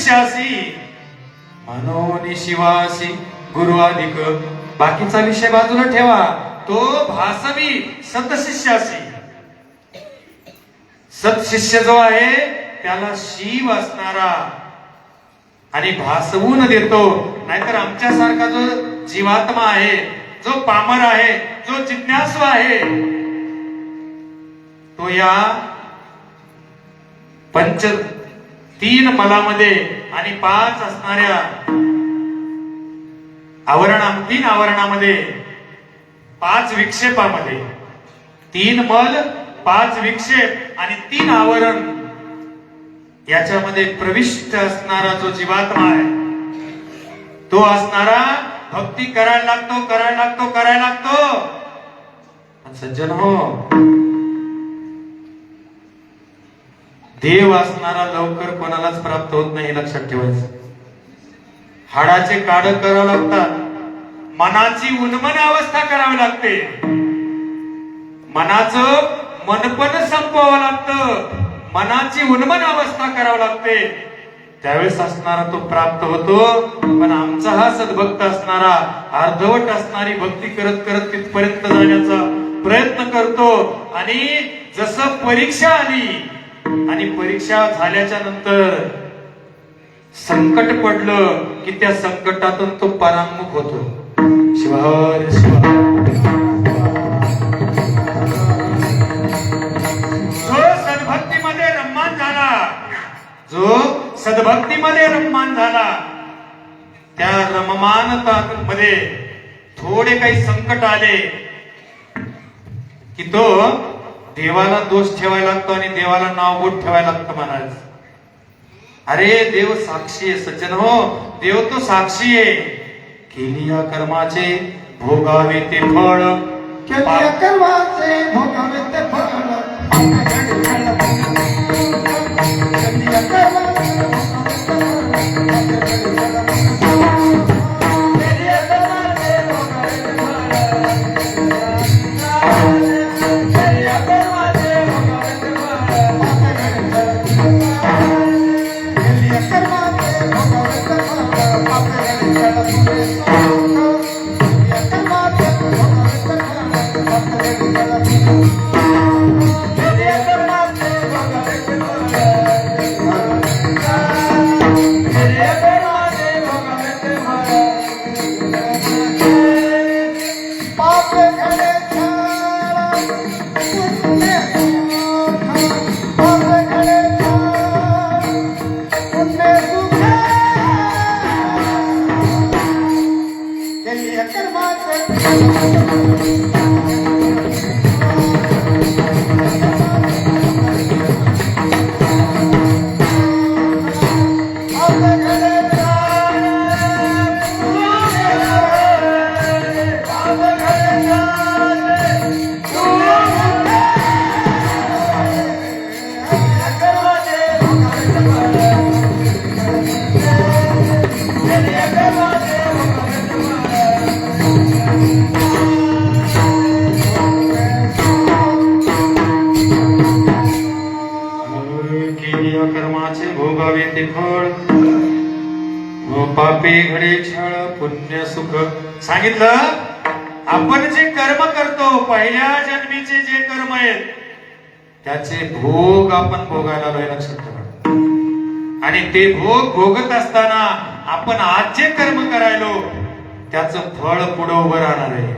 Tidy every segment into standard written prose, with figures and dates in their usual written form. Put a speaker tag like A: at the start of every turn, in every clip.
A: शिष्यासी मनोनी शिवासी गुरु अधिक. बाकीचा विषय बाजूला ठेवा. तो भासवी सतशिष्यासी. सत्शिष्य जो आहे त्याला शिव असणारा आणि भासवून देतो. नाहीतर आमच्यासारखा जो जीवात्मा आहे, जो पामर आहे, जो जिज्ञासू आहे, तो या तीन मलामध्ये आणि 5 असणाऱ्या तीन आवरणामध्ये, 5 विक्षेपामध्ये, 3 मल, 5 विक्षेप आणि 3 आवरण, याच्यामध्ये प्रविष्ट असणारा जो जीवात्मा आहे, तो असणारा भक्ती करायला लागतो. सज्जन हो, देव असणारा लवकर कोणालाच प्राप्त होत नाही, लक्षात ठेवायचं. हाडाचे काढ करावं लागतात, मनाची उन्मन अवस्था करावी लागते, मनाचं मनपण संपवावं लागतं, मनाची उन्मन अवस्था करावी लागते. त्यावेळेस असणारा तो प्राप्त होतो. पण आमचा हा सद्भक्त असणारा, अर्धवट असणारी भक्ती करत करत तिथपर्यंत जाण्याचा प्रयत्न करतो. आणि जसं परीक्षा आली आणि परीक्षा झाल्याच्या नंतर संकट पडलं की त्या संकटातून तो परांमुख होतो. शिवार शिवा. जो सद्भक्तीमध्ये रममान झाला, त्या रममानतामध्ये थोडे काही संकट आले की तो देवाला दोष ठेवायला लागतो आणि देवाला नाव बोट ठेवायला लागतं. महाराज, अरे देव साक्षी आहे. सज्जन हो, देव तो साक्षी आहे. केली या कर्माचे भोगावे ते फळ,
B: केली या कर्माचे भोगावे ते फळ.
A: कर्माचे भोगावे ते फळ, पापे घडे छळ पुण्य सुख. सांगितलं, आपण जे कर्म करतो, पहिल्या जन्मीचे जे कर्म आहेत त्याचे भोग आपण भोगायला आलोय, लक्षात ठेवा. आणि ते भोग भोगत असताना आपण आज जे कर्म करायलो त्याचं फळ पुढे उभं राहणार आहे.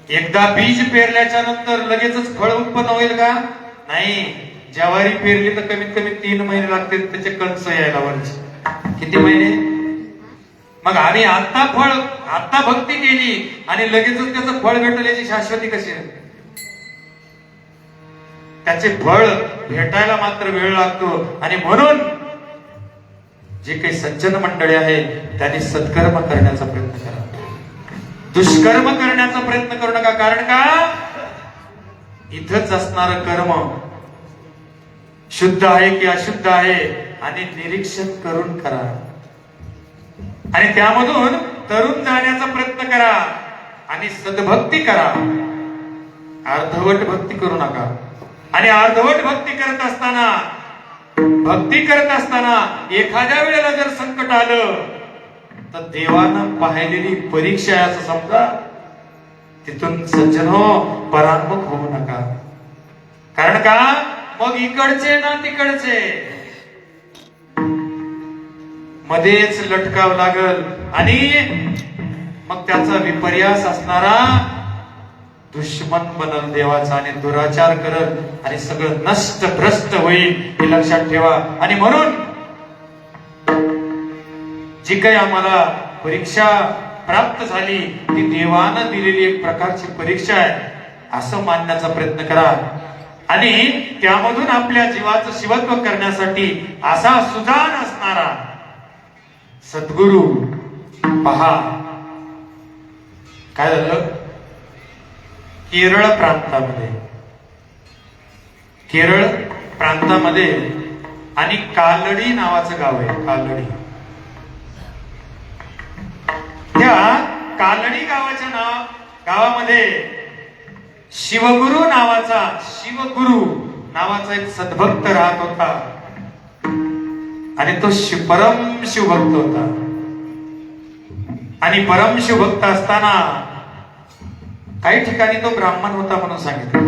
A: एकदा बीज पेरल्याच्या नंतर लगेचच फळ उत्पन्न होईल का? नाही. ज्वारी पेरली तर कमीत कमी 3 महिने लागतील त्याचे कणस यायला वरचे. किती महिने? मग आम्ही आता भक्ती केली आणि लगेचच त्याचं फळ भेटेल याची शाश्वती कशी आहे? त्याचे फळ भेटायला मात्र वेळ लागतो. आणि म्हणून जे काही सज्जन मंडळी आहे त्यांनी सत्कर्म करण्याचा प्रयत्न करा, दुष्कर्म करण्याचा प्रयत्न करू नका. कारण का? इथंच असणारं कर्म शुद्ध आहे की अशुद्ध आहे आणि निरीक्षण करून करा. आणि त्यामधून तरुण जाण्याचा प्रयत्न करा आणि सद्भक्ती करा. अर्धवट भक्ती करू नका. आणि अर्धवट भक्ती करत असताना भक्ती करत असताना एखाद्या वेळेला जर संकट आलं तर देवानं पाहिलेली परीक्षा आहे असं समजा. तिथून सज्जनो परांमुख होऊ नका. कारण का मग इकडचे ना तिकडचे मध्येच लटकावं लागल आणि मग त्याचा विपर्यास असणारा दुश्मन बनल देवाचा आणि दुराचार करल आणि सगळं नष्ट भ्रष्ट होईल हे लक्षात ठेवा. आणि म्हणून जी काही आम्हाला परीक्षा प्राप्त झाली ती देवानं दिलेली एक प्रकारची परीक्षा आहे असं मानण्याचा प्रयत्न करा आणि त्यामधून आपल्या जीवाचं शिवत्व करण्यासाठी असा सुजाण असणारा सद्गुरु पहा. काय झालं केरळ प्रांतामध्ये आणि कालडी नावाचं गाव आहे. कालडी, त्या कालडी गावामध्ये शिवगुरु नावाचा एक सद्भक्त राहत होता आणि तो परम शिवभक्त होता. आणि परम शिवभक्त असताना काही ठिकाणी तो ब्राह्मण होता म्हणून सांगितलं.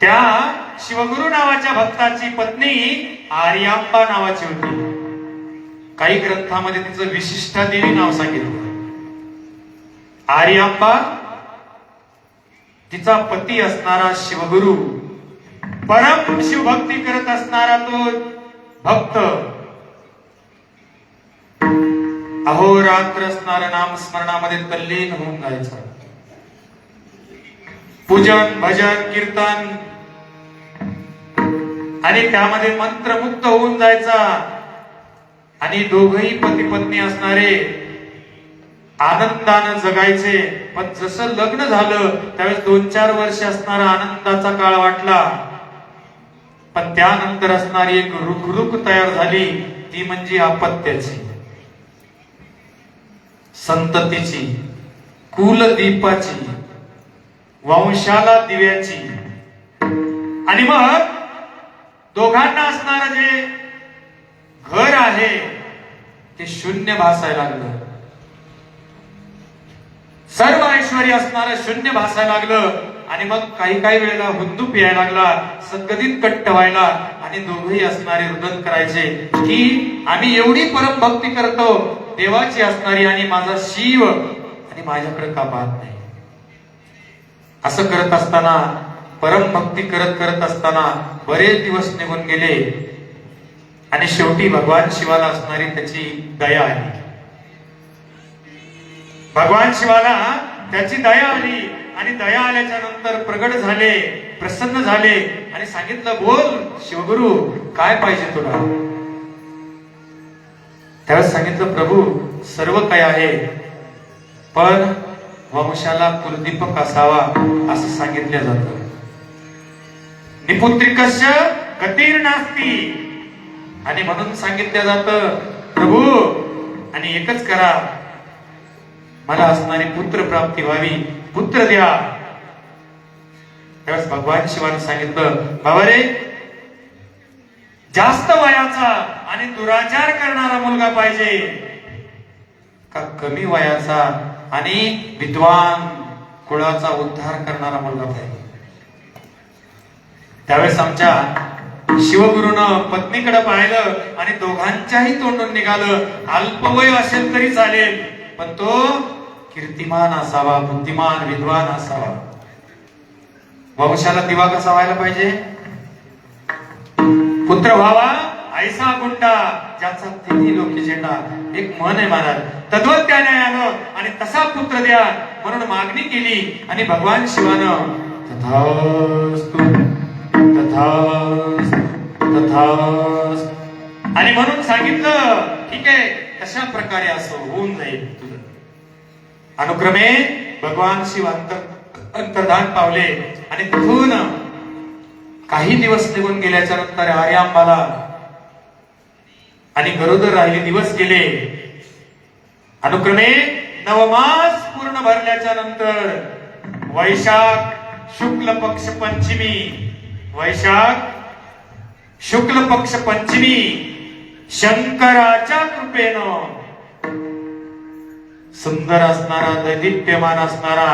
A: त्या शिवगुरु नावाच्या भक्ताची पत्नी आर्यांबा नावाची होती. काही ग्रंथामध्ये तिचं विशिष्टा देवी नाव सांगितलं. आर्यांबा तिचा पती असणारा शिवगुरु परम शिवभक्ती करत असणारा तो भक्त अहोरात्र असणाऱ्या नाम स्मरणामध्ये तल्लीन होऊन जायचा. पूजन भजन कीर्तन आणि त्यामध्ये मंत्रमुक्त होऊन जायचा. आणि दोघही पती पत्नी असणारे आनंदानं जगायचे. पण जसं लग्न झालं त्यावेळेस 2-4 वर्ष असणारा आनंदाचा काळ वाटला. पण त्यानंतर असणारी एक रुखरुख तयार झाली ती म्हणजे अपत्याची, संततीची, कुलदीपाची, वंशाला दिव्याची. आणि मग दोघांना असणारं जे घर आहे ते शून्य भासायला लागलं. सर्व ऐश्वर्य असणारं शून्य भासायला लागलं. आणि मग काही वेळेला हुंदूप यायला लागला, संगतीत कट्ट व्हायला. आणि दोघेही असणारे रुदन करायचे की आम्ही एवढी परम भक्ती करतो देवाची असणारी आणि माझा शिव आणि माझ्याकडे का पाहत नाही. असं करत असताना परम भक्ती करत असताना बरेच दिवस निघून गेले आणि शेवटी भगवान शिवाला असणारी त्याची दया आली. भगवान शिवाला त्याची दया आली आणि दया आल्याच्या नंतर प्रगट झाले, प्रसन्न झाले आणि सांगितलं, बोल शिवगुरु काय पाहिजे तुला. त्यावेळेस सांगितलं, प्रभू सर्व काय आहे पण वंशाला कुलदीपक असावा असं सांगितलं जातं. निपुत्रिकस्य गतिर् नास्ति आणि म्हणून सांगितलं जातं, प्रभू आणि एकच करा, मला असणारी पुत्र प्राप्ती व्हावी, पुत्र द्या. त्यावेळेस भगवान शिवाने सांगितलं, बाबा रे जास्त वयाचा आणि दुराचार करणारा मुलगा पाहिजे का कमी वयाचा आणि विद्वान कुळाचा उद्धार करणारा मुलगा पाहिजे. त्यावेळेस आमच्या शिवगुरूनं पत्नीकडे पाहिलं आणि दोघांच्याही तोंडून निघालं, अल्पवय असेल तरी चालेल पण तो कीर्तिमान असावा, बुद्धिमान विद्वान असावा. वंशाला दिवा कसा व्हायला पाहिजे, पुत्र व्हावा ऐसा गुंडा ज्याचा तिन्ही लोकी झेंडा. एक म्हण आहे महाराज, तद्वत्याने आलं आणि तसा पुत्र द्या म्हणून मागणी केली. आणि भगवान शिवानं तथास्तु तथास्तु तथास्तु आणि म्हणून सांगितलं, ठीक आहे तशा प्रकारे असं होऊन जाईल तुझं. अनुक्रमे भगवान शिव अंतर्धान पावले आणि तिथून काही दिवस निघून गेल्याच्या नंतर आर्यांबाला आणि गरोदर राहिले दिवस गेले. अनुक्रमे 9 मास पूर्ण भरल्याच्या नंतर वैशाख शुक्ल पक्ष पंचमी, वैशाख शुक्ल पक्ष पंचमी शंकराच्या कृपेनं सुंदर असणारा, दैदिप्यमान असणारा,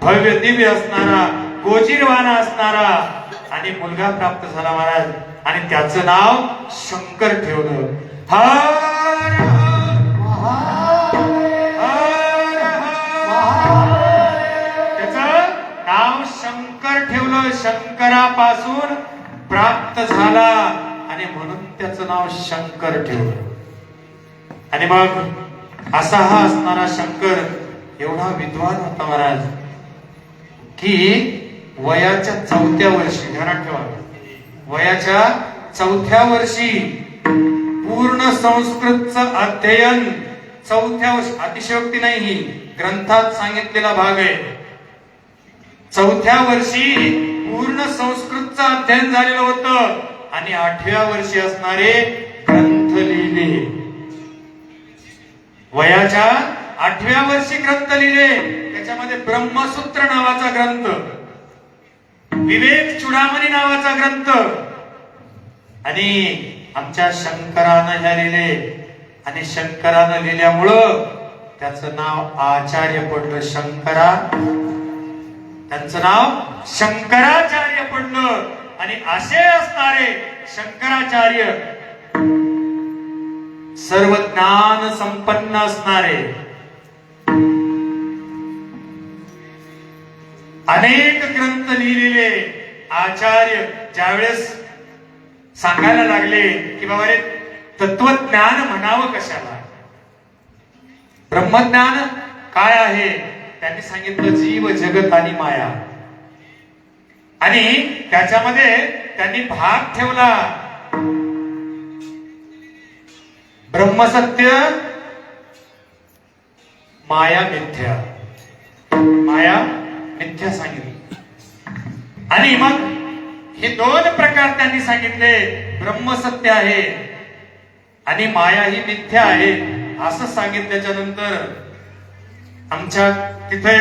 A: भव्य दिव्य असणारा, गोजीरवान असणारा आणि मुलगा प्राप्त झाला महाराज. आणि त्याचं नाव शंकर ठेवलं. हर हर त्याचं नाव शंकर ठेवलं. शंकरापासून प्राप्त झाला आणि म्हणून त्याचं नाव शंकर ठेवलं. आणि मग असा हा असणारा शंकर एवढा विद्वान होता महाराज की वयाच्या 4थ्या वर्षी, ध्यानात ठेवा, वयाच्या 4थ्या वर्षी पूर्ण संस्कृतचं अध्ययन 4थ्या वर्षी, अतिशयोक्ती नाही, ही ग्रंथात सांगितलेला भाग आहे. 4थ्या वर्षी पूर्ण संस्कृतचं अध्ययन झालेलं होतं आणि 8व्या वर्षी असणारे ग्रंथ लिहिले. वयाच्या 8व्या वर्षी ग्रंथ लिहिले. त्याच्यामध्ये ब्रह्मसूत्र नावाचा ग्रंथ, विवेक चुडामणी नावाचा ग्रंथ आणि आमच्या शंकरानं ह्या लिहिले. आणि शंकरानं लिहिल्यामुळं त्याचं नाव आचार्य पडलं. त्यांचं नाव शंकराचार्य पडलं. आणि असे असणारे शंकराचार्य सर्व ज्ञान संपन्न असणारे, अनेक ग्रंथ लिहिलेले आचार्य ज्यावेळेस सांगायला लागले की बाबा रे तत्वज्ञान म्हणावं कशाला, ब्रह्मज्ञान काय आहे, त्यांनी सांगितलं जीव, जगत आणि माया. आणि त्याच्यामध्ये त्यांनी भाग ठेवला, ब्रह्मसत्य, माया मिथ्या. माया मिथ्या सांगितली. आणि मग हे 2 प्रकार त्यांनी सांगितले, ब्रह्मसत्य आहे आणि माया ही मिथ्या आहे. असं सांगितल्याच्या नंतर आमच्या तिथे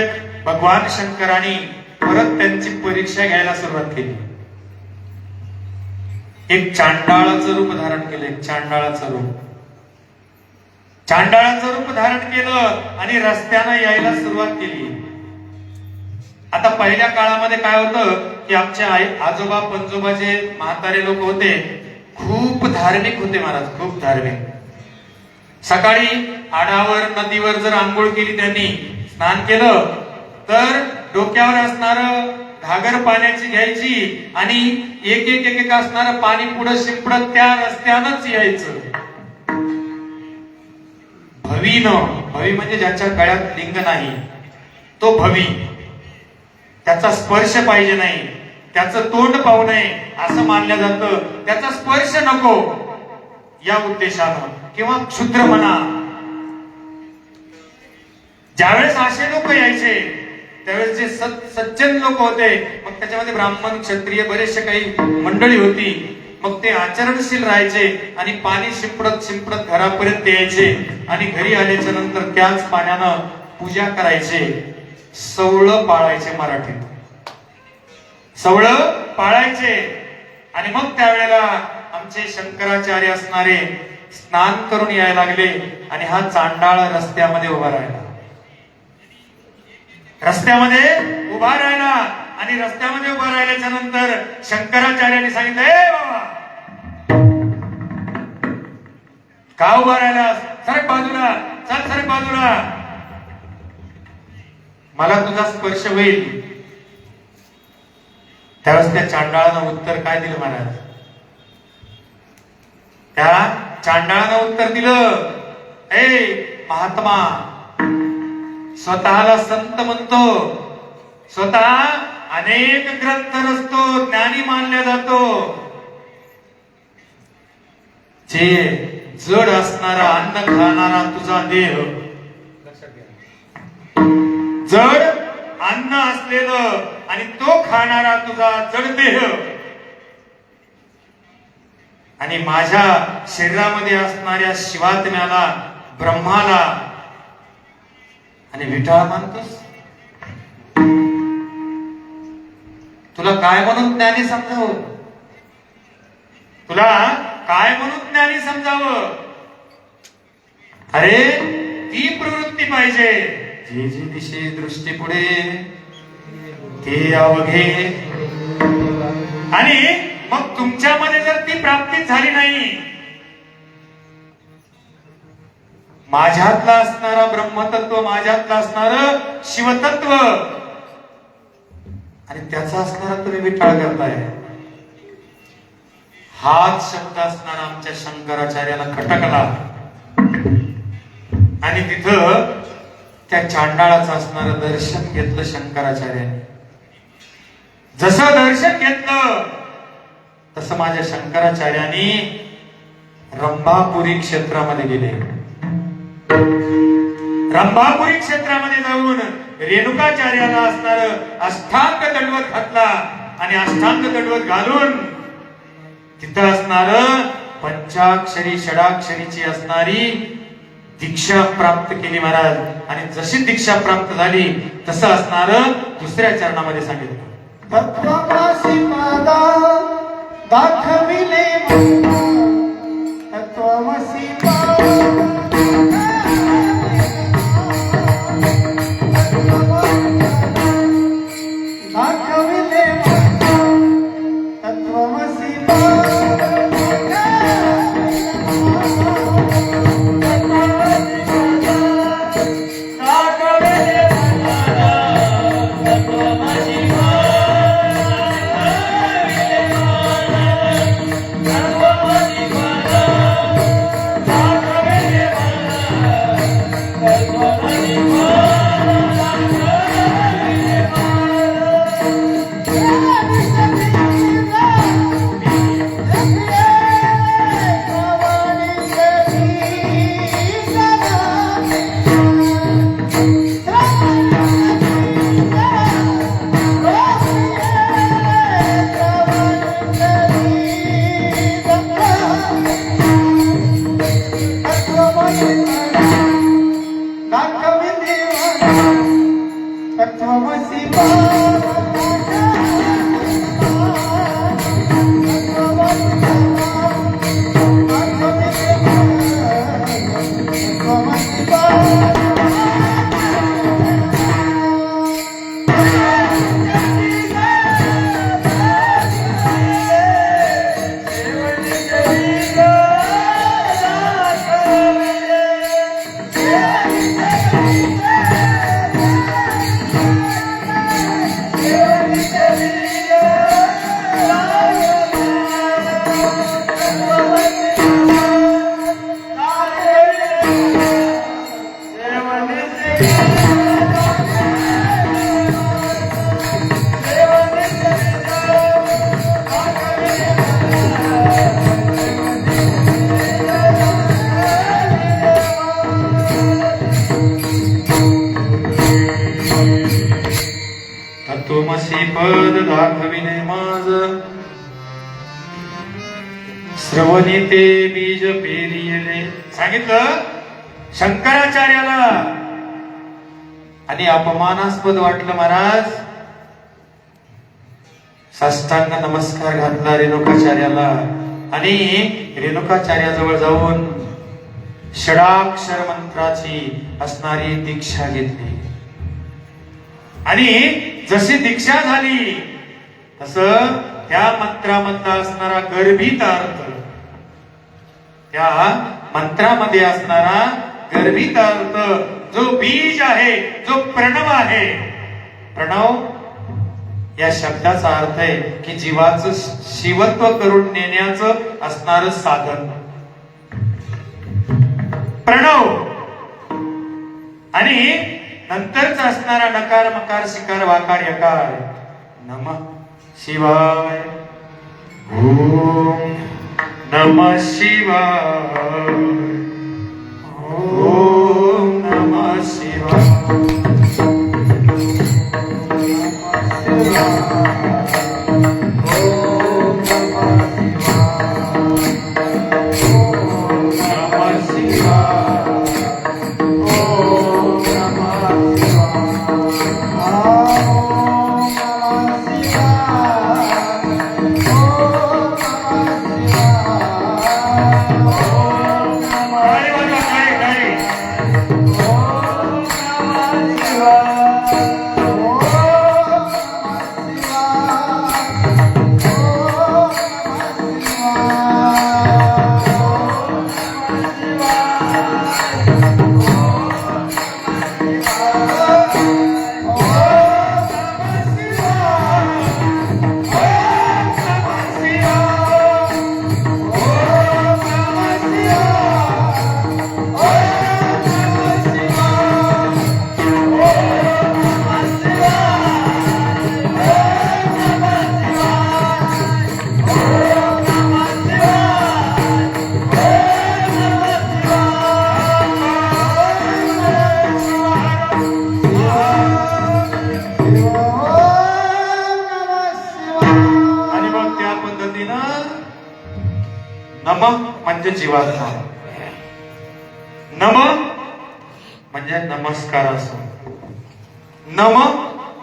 A: भगवान शंकरांनी परत त्यांची परीक्षा घ्यायला सुरुवात केली. एक चांडाळाचं रूप धारण केलं. एक चांडाळाचं रूप धारण केलं आणि रस्त्यानं यायला सुरुवात केली. आता पहिल्या काळामध्ये काय होतं की आमचे आजोबा पंजोबा जे म्हातारे लोक होते खूप धार्मिक होते महाराज, खूप धार्मिक. सकाळी आडावर नदीवर जर आंघोळ केली, त्यांनी स्नान केलं तर डोक्यावर असणार घागर पाण्याची घ्यायची आणि एक एक असणार पाणी पुढे शिंपडत त्या रस्त्यानंच यायचं. भवी म्हणजे ज्याच्या गळ्यात लिंग नाही तो भवी, त्याचा स्पर्श पाहिजे नाही, त्याचं तोंड पाहू नये असं मानलं जातं, त्याचा स्पर्श नको या उद्देशानं. किंवा क्षुद्र म्हणा. ज्यावेळेस असे लोक यायचे त्यावेळेस जे सज्जन लोक होते, मग त्याच्यामध्ये ब्राह्मण क्षत्रिय बरेचसे काही मंडळी होती, मग ते आचरणशील राहायचे आणि पाणी शिंपडत घरापर्यंत यायचे आणि घरी आल्याच्या नंतर त्याच पाण्यानं पूजा करायचे. सवळं पाळायचे, मराठीत सवळं पाळायचे. आणि मग त्यावेळेला आमचे शंकराचार्य असणारे स्नान करून यायला लागले आणि हा चांडाळ रस्त्यामध्ये उभा राहिला. आणि रस्त्यामध्ये उभा राहिल्याच्या नंतर शंकराचार्यांनी सांगितलं, ए बाबा का उभा राहिला, सरक बाजूला, चल सरक बाजूला, मला तुझा स्पर्श होईल. त्यावेळेस त्या चांडाळानं उत्तर काय दिलं महाराज? त्या चांडाळानं उत्तर दिलं, ए महात्मा, स्वतःला संत म्हणतो, स्वतः अनेक ग्रंथ रचतो, ज्ञानी मानला जातो, जे जड असणारा अन्न खाणारा तुझा देह, जड अन्न असलेलं आणि तो खाणारा तुझा जड देह आणि माझ्या शरीरामध्ये असणाऱ्या शिवात्म्याला, ब्रह्माला आणि विठाळ मानतोस. तुला काय म्हणून ज्ञानी समजावं? तुला काय म्हणून ज्ञानी समजावं? अरे ती प्रवृत्ती पाहिजे, जे जे दिशे दृष्टी पुढे ते अवघे. आणि मग तुमच्यामध्ये जर ती प्राप्ती झाली नाही, माझ्यातला असणारा ब्रह्मतत्व, माझ्यातला असणार शिवतत्व आणि त्याचा असणारा तुम्ही विठाळ करताय, हाच शब्द असणारा आमच्या शंकराचार्याला खटकला. आणि तिथं त्या चांडाळाचं असणारं दर्शन घेतलं शंकराचार्याने. जसं दर्शन घेतलं तसं माझ्या शंकराचार्याने रंभापुरी क्षेत्रामध्ये गेले. रंभापुरी क्षेत्रामध्ये जाऊन रेणुकाचार्याला असणार अष्टांग दंडवत घातला आणि अष्टांग दंडवत घालून तिथं असणार पंचाक्षरी षडाक्षरीची असणारी दीक्षा प्राप्त केली महाराज. आणि जशी दीक्षा प्राप्त झाली तसं असणार दुसऱ्या चरणामध्ये सांगितलं.
B: तत्वमसि पादा दाखविले तत्वमसि दाखविले तत्वमसि
A: तत्वमसि पद दाखविले माझ, श्रवणी ते बीज पेरिले. सांगितलं शंकराचार्याला. आणि अपमानास्पद वाटलं महाराज. साष्टांग नमस्कार घातला रेणुकाचार्याला आणि रेणुकाचार्याजवळ जाऊन षडाक्षर मंत्राची असणारी दीक्षा घेतली. आणि जशी दीक्षा झाली तसं त्या मंत्रामधला असणारा गर्भित अर्थ, त्या मंत्रामध्ये असणारा गर्भित अर्थ जो बीज आहे, जो प्रणव आहे, प्रणव या शब्दाचा अर्थ आहे की जीवाचं शिवत्व करून नेण्याचं असणारं साधन प्रणव. आणि नंतरचा असणारा नकार मकार शिकार वाकार यकार. नमः शिवाय, ओम नमः शिवाय, ओम नमः शिवाय. नम म्हणजे जीवात्मा, नम म्हणजे नमस्कार असो, नम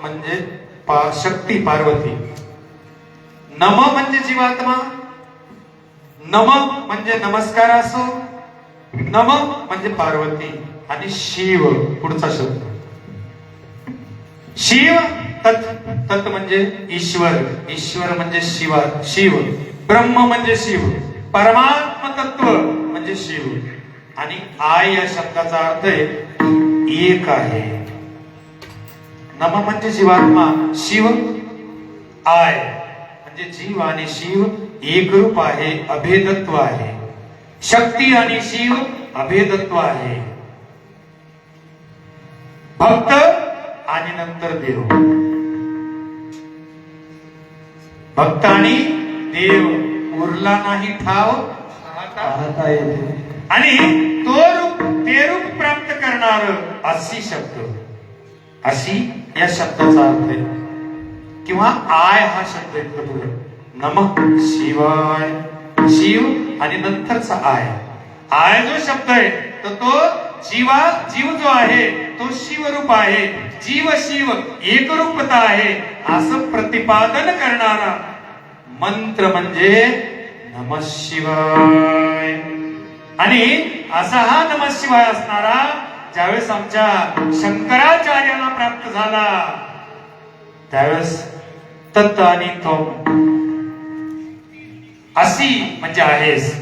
A: म्हणजे शक्ती पार्वती, नम म्हणजे जीवात्मा, नम म्हणजे नमस्कार असो, नम म्हणजे पार्वती आणि शिव पुढचा शब्द शिव. तत् तत् म्हणजे ईश्वर, ईश्वर म्हणजे शिवा शिव, ब्रह्म म्हणजे शिव, परमात्म तत्व म्हणजे शिव. आणि आय या शब्दाचा अर्थ आहे एक आहे. नम म्हणजे जीवात्मा, शिव आय म्हणजे जीव आणि शिव एक रूप आहे, अभेदत्व आहे. शक्ती आणि शिव अभेदत्व आहे. भक्त आणि नंतर देव, भक्त आणि देव उरला नाही ठाव
B: पाहता येते.
A: आणि तो रूप ते रूप प्राप्त करणार अशी शब्द, अशी या शब्दाचा अर्थ आहे. किंवा आय हा शब्द येतो पुढे, नमः शिवाय, शिव आणि नंतरचा आय. आय जो शब्द आहे तर तो जीव जो आहे तो शिवरूप आहे, जीव शिव एकरूपता आहे असं प्रतिपादन करणारा मंत्र म्हणजे नमः शिवाय. आणि असा हा नमः शिवाय असणारा ज्यावेळेस आमच्या शंकराचार्यांना प्राप्त झाला त्यावेळेस तत् आणि त्वम अशी म्हणजे आहेस.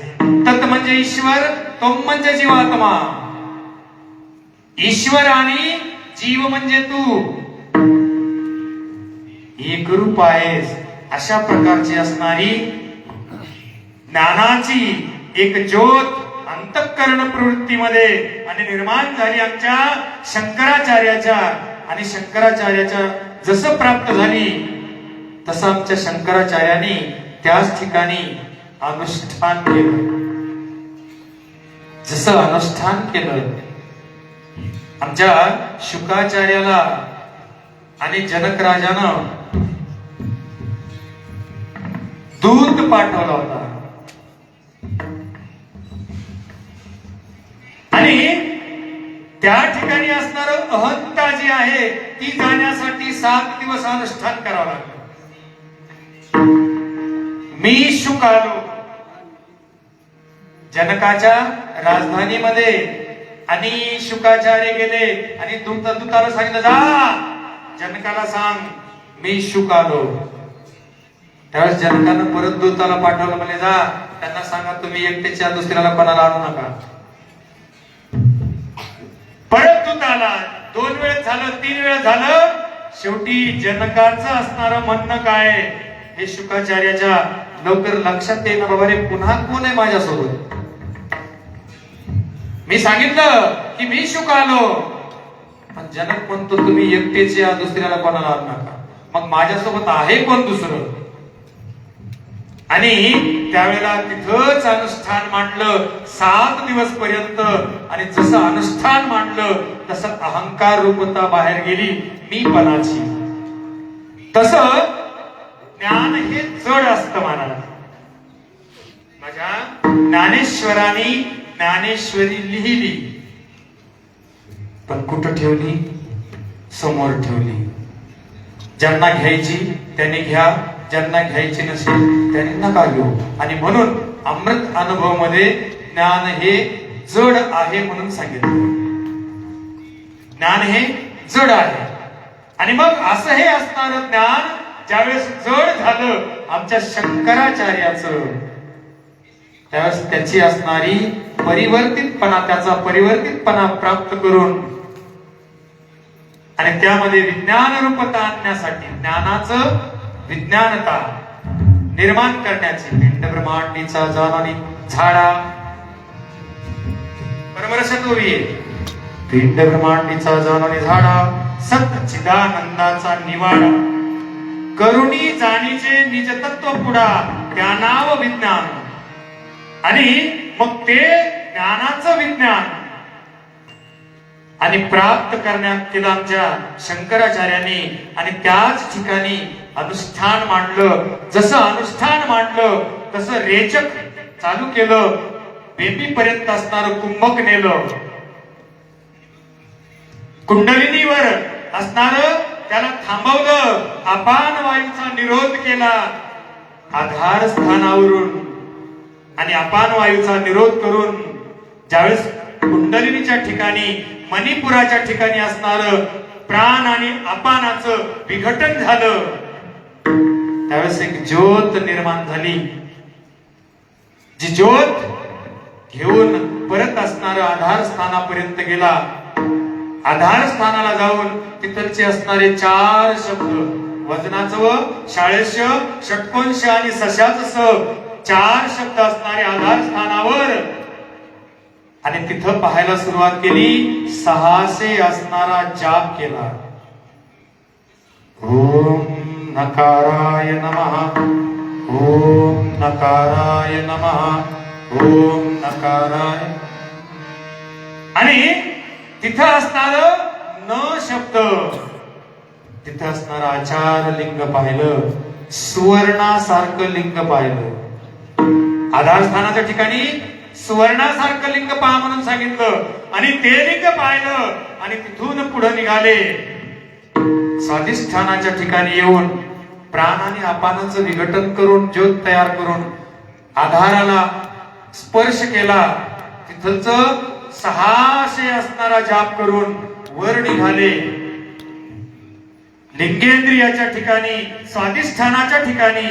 A: तत् म्हणजे ईश्वर, त्वम म्हणजे जीवात्मा. ईश्वर आणि जीव म्हणजे तू एक रूप आहेस अशा प्रकारची असणारी ज्ञानाची एक ज्योत अंतःकरण प्रवृत्तीमध्ये आणि निर्माण झाली आमच्या शंकराचार्याच्या. आणि शंकराचार्याच्या जसं प्राप्त झाली तसं आमच्या शंकराचार्यांनी त्याच ठिकाणी अनुष्ठान केलं. जसं अनुष्ठान केलं आमच्या शुकाचार्याला आणि जनक राजानं दूत पाठवला होता. आणि त्या ठिकाणी असणार अहंता जी आहे ती जाण्यासाठी 7 दिवस अनुष्ठान करावं लागलं. मी शुक आलो जनकाच्या राजधानीमध्ये आणि शुकाचार्य गेले आणि दूताला सांगितलं जा जनकाला सांग मी शुक आलो. त्यावेळेस जनकानं परत दूताला पाठवलं, म्हणजे जा त्यांना सांगा तुम्ही एकटेच्या दुसऱ्याला कोणाला आणू नका. परत दूत आला, 2 वेळ झालं, 3 वेळ झालं. शेवटी जनकाचं असणारं म्हणणं काय हे शुकाचार्याच्या लवकर लक्षात येईना. बाबा रे पुन्हा कोण आहे माझ्यासोबत. मी सांगितलं की मी शुक आलो, पण जनक म्हणतो तुम्ही एकटेच या दुसऱ्याला कोणाला आणू नका. मग माझ्यासोबत आहे कोण दुसरं. आणि त्यावेळेला तिथंच अनुष्ठान मांडलं 7 दिवस पर्यंत. आणि जसं अनुष्ठान मांडलं तसं अहंकार रूपता बाहेर गेली, मी पणाची. तसं ज्ञान हे जड असतं महाराज. माझ्या ज्ञानेश्वरांनी ज्ञानेश्वरी लिहिली, पण कुठं ठेवली? समोर ठेवली. ज्यांना घ्यायची त्यांनी घ्या, ज्यांना घ्यायची नसेल त्यांनी नका घेऊ. आणि म्हणून अमृत अनुभव मध्ये ज्ञान हे जड आहे म्हणून सांगितलं. ज्ञान हे जड आहे. आणि मग असं हे असणार ज्ञान ज्यावेळेस जड झालं आमच्या शंकराचार्याचं, त्यावेळेस त्याची असणारी परिवर्तितपणा, त्याचा परिवर्तितपणा प्राप्त करून आणि त्यामध्ये विज्ञान रूपता आणण्यासाठी, ज्ञानाचं विज्ञानता निर्माण करण्याची पिंड ब्रह्मांडीचा जाणारी झाडा परमरसत्वये पिंड ब्रह्मांडीचा जाणारी झाडा सच्चिदानंदाचा निवाडा करुणी जाणीचे निज तत्व पुढा त्या नाव विज्ञान. आणि मग ते ज्ञानाचं विज्ञान आणि प्राप्त करण्यात केलं आमच्या शंकराचार्यांनी. आणि त्याच ठिकाणी अनुष्ठान मांडलं. जसं अनुष्ठान मांडलं तसं रेचक चालू केलं, बेंबीपर्यंत असणारं कुंभक नेलं, कुंडलिनीवर असणार त्याला थांबवलं, अपान वायूचा निरोध केला आधार स्थानावरून, आणि अपान वायूचा निरोध करून ज्यावेळेस कुंडलिनीच्या ठिकाणी मणिपुराच्या ठिकाणी असणार प्राण आणि अपानाचं विघटन झालं, त्यावेळेस एक ज्योत निर्माण झाली. जी ज्योत घेऊन परत असणार आधार स्थानापर्यंत गेला. आधार स्थानाला जाऊन तिथलचे असणारे 4 शब्द, वजनाचं व शाळेश, षटकोंश आणि सशाच 4 शब्द असणारे आधार स्थानावर, आणि तिथं पाहायला सुरुवात केली. 600 असणारा जाप केला. ओम नकाराय नमः, ओम नकाराय नमः, ओम नकाराय. आणि तिथं असणार न शब्द, तिथं असणार आचार लिंग पाहिलं, सुवर्णासारखं लिंग पाहिलं. आधारस्थानाच्या ठिकाणी सुवर्णासारखं लिंग पहा म्हणून सांगितलं, आणि ते लिंग पाहिलं, आणि तिथून पुढे निघाले. स्वाधिष्ठानाच्या ठिकाणी येऊन प्राण आणि अपानाचं विघटन करून ज्योत तयार करून आधाराला स्पर्श केला. तिथंच 600 असणारा जाप करून वर निघाले. लिंगेंद्रियाच्या ठिकाणी, स्वाधिष्ठानाच्या ठिकाणी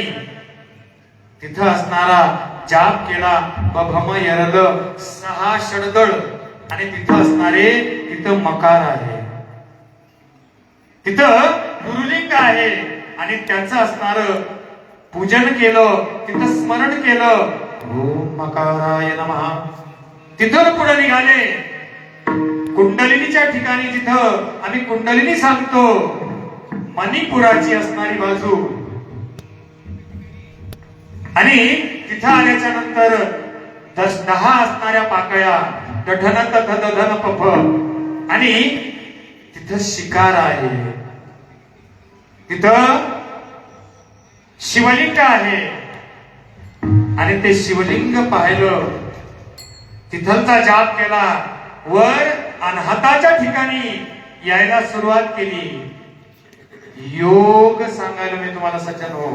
A: तिथं असणारा जाप केला. बभम यरल 6 षडदळ, आणि तिथं असणारे, तिथं मकार आहे, तिथं गुरुलिंग आहे, आणि त्याचं असणार पूजन केलं, तिथं स्मरण केलं. ओम मकाराय नमः. तिथून पुढे निघाले कुंडलिनीच्या ठिकाणी. तिथं आम्ही कुंडलिनी सांगतो, मणिपुराची असणारी बाजू. आणि तिथं आल्याच्या नंतर 10 असणाऱ्या पाकळ्या, दधन तथ दधन पफ, आणि तिथं शिकार आहे, तिथं शिवलिंग आहे, आणि ते शिवलिंग पाहिलं. तिथलचा जाप केला. वर अनहताच्या ठिकाणी यायला सुरुवात केली. योग सांगायलो मी तुम्हाला सज्जन हो,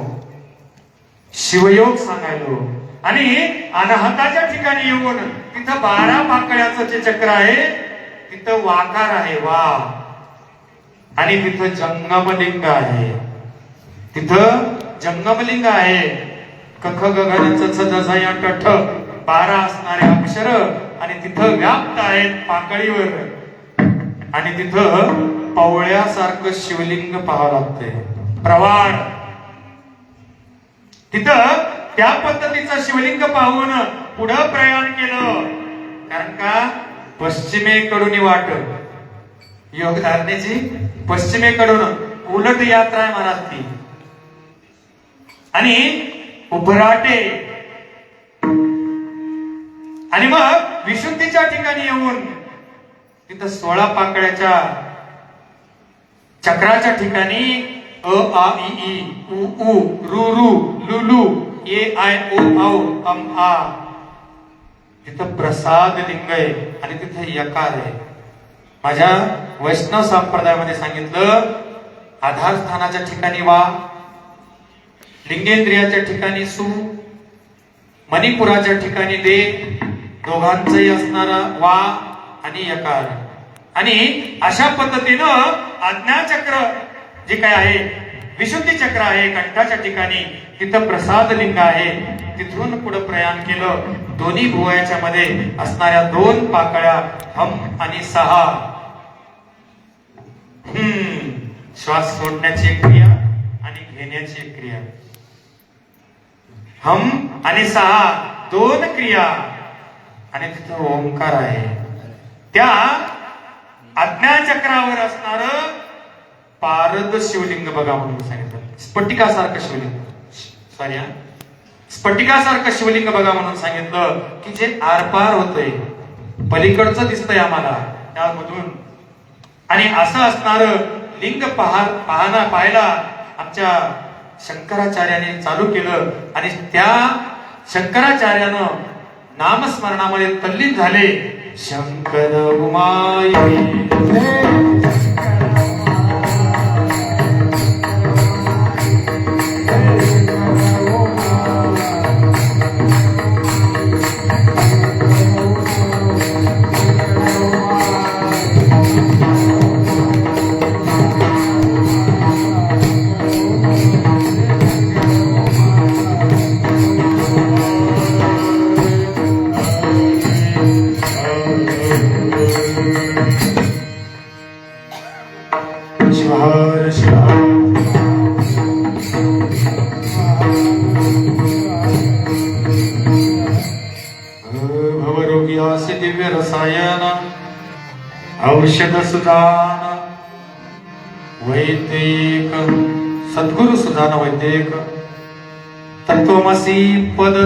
A: शिवयोग सांगायलो. आणि अनहताच्या ठिकाणी येऊन तिथं 12 पाकळ्याचं जे चक्र आहे, तिथं वाकार आहे, वा. आणि तिथं जंगमलिंग आहे, तिथं जंगमलिंग आहे. कख गगन च ज या टठ 12 असणारे अक्षर, आणि तिथं व्याप्त आहेत पाकळीवर. आणि तिथं पवळ्यासारखं शिवलिंग पाहावं लागतंय, प्रवाळ. तिथं त्या पद्धतीचं शिवलिंग पाहून पुढं प्रयाण केलं. कारण का पश्चिमेकडून वाट, योगधारणेची पश्चिमेकडून उलट यात्रा आहे महाराज ती. आणि उभराटे, आणि मग विशुद्धीच्या ठिकाणी येऊन तिथं 16 पाकळ्याच्या चक्राच्या ठिकाणी अ आ इ ई उ उ रु रु लु लु ए आय ओ औ अम आ, तिथं प्रसाद लिंग आहे, आणि तिथं यकार आहे. माझ्या वैष्णव संप्रदायामध्ये सांगितलं, आधारस्थानाच्या ठिकाणी वा, लिंगेंद्रियाच्या ठिकाणी सु, मणिपुराच्या ठिकाणी दे, दोघांचंही असणारा वा आणि यकार. आणि अशा पद्धतीनं आज्ञाचक्र जे काय आहे, विशुद्धी चक्र आहे कंठाच्या ठिकाणी, तिथं प्रसाद लिंग आहे. तिथून पुढे प्रयाण केलं. दोन्ही भुवयाच्या मध्ये असणाऱ्या 2 पाकळ्या, हम आणि 6. श्वास सोडण्याची एक क्रिया आणि घेण्याची एक क्रिया. हम आणि 6 2 क्रिया, आणि तिथं ओंकार आहे. त्या आज्ञाचक्रावर असणार पारद शिवलिंग बघा म्हणून सांगितलं. स्फटिकासारखं शिवलिंग, सॉरी स्फटिकासारखं शिवलिंग बघा म्हणून सांगितलं, की जे आरपार होतंय, पलीकडचं दिसतंय आम्हाला त्यामधून. आणि असं असणार लिंग पाहायला आमच्या शंकराचार्याने चालू केलं. आणि त्या शंकराचार्यानं नामस्मरणामध्ये तल्लीन झाले. शंकर उमाई शिवहर शिवहर भवरोग्यास्य दिव्य रसायन औषध सुदान वैद्यक सद्गुरु सुदान वैद्यक तत्वमसी पद